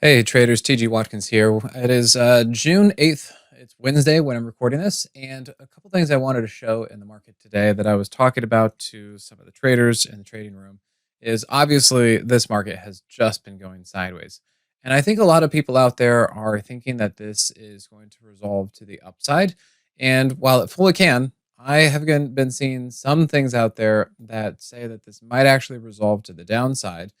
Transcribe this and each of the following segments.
Hey traders, TG Watkins here. It is June 8th. It's Wednesday when I'm recording this, and a couple things I wanted to show in the market today that I was talking about to some of the traders in the trading room is obviously this market has just been going sideways. And I think a lot of people out there are thinking that this is going to resolve to the upside. And while it fully can, I have been seeing some things out there that say that this might actually resolve to the downside,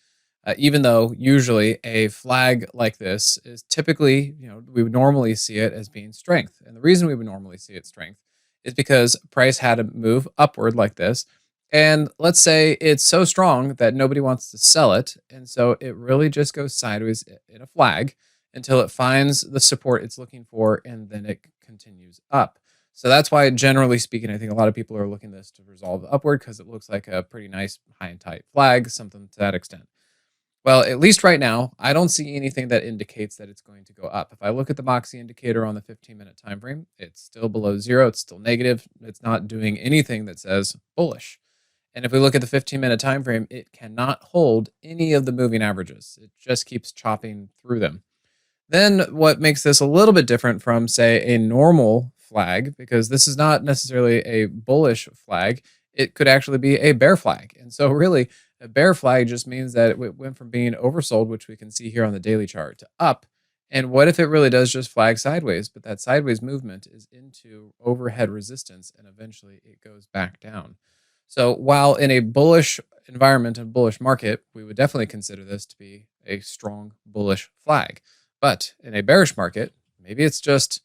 even though usually a flag like this is typically, we would normally see it as being strength. And the reason we would normally see it strength is because price had to move upward like this. And let's say it's so strong that nobody wants to sell it. And so it really just goes sideways in a flag until it finds the support it's looking for and then it continues up. So that's why, generally speaking, I think a lot of people are looking this to resolve upward because it looks like a pretty nice high and tight flag, something to that extent. Well, at least right now, I don't see anything that indicates that it's going to go up. If I look at the Moxie indicator on the 15-minute time frame, it's still below zero. It's still negative. It's not doing anything that says bullish. And if we look at the 15-minute time frame, it cannot hold any of the moving averages. It just keeps chopping through them. Then what makes this a little bit different from, say, a normal flag, because this is not necessarily a bullish flag, it could actually be a bear flag. And so really, a bear flag just means that it went from being oversold, which we can see here on the daily chart, to up. And what if it really does just flag sideways, but that sideways movement is into overhead resistance and eventually it goes back down. So while in a bullish environment and bullish market, we would definitely consider this to be a strong bullish flag. But in a bearish market, maybe it's just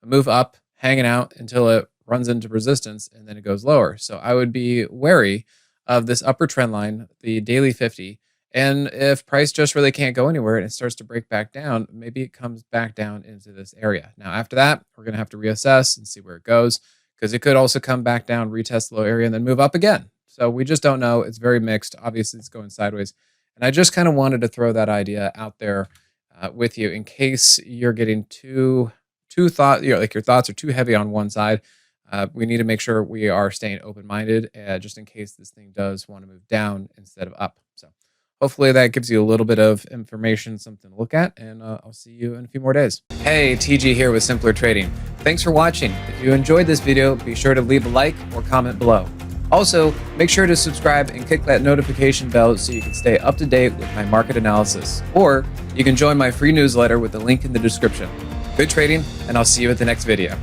a move up, hanging out until it runs into resistance and then it goes lower. So I would be wary of this upper trend line, the daily 50. And if price just really can't go anywhere and it starts to break back down, maybe it comes back down into this area. Now, after that, we're going to have to reassess and see where it goes, because it could also come back down, retest the low area, and then move up again. So we just don't know. It's very mixed. Obviously, it's going sideways. And I just kind of wanted to throw that idea out there with you in case you're getting too thought, like your thoughts are too heavy on one side. We need to make sure we are staying open-minded, just in case this thing does want to move down instead of up. So hopefully that gives you a little bit of information, something to look at, and I'll see you in a few more days. Hey, TG here with Simpler Trading. Thanks for watching. If you enjoyed this video, be sure to leave a like or comment below. Also, make sure to subscribe and click that notification bell so you can stay up to date with my market analysis. Or you can join my free newsletter with the link in the description. Good trading, and I'll see you at the next video.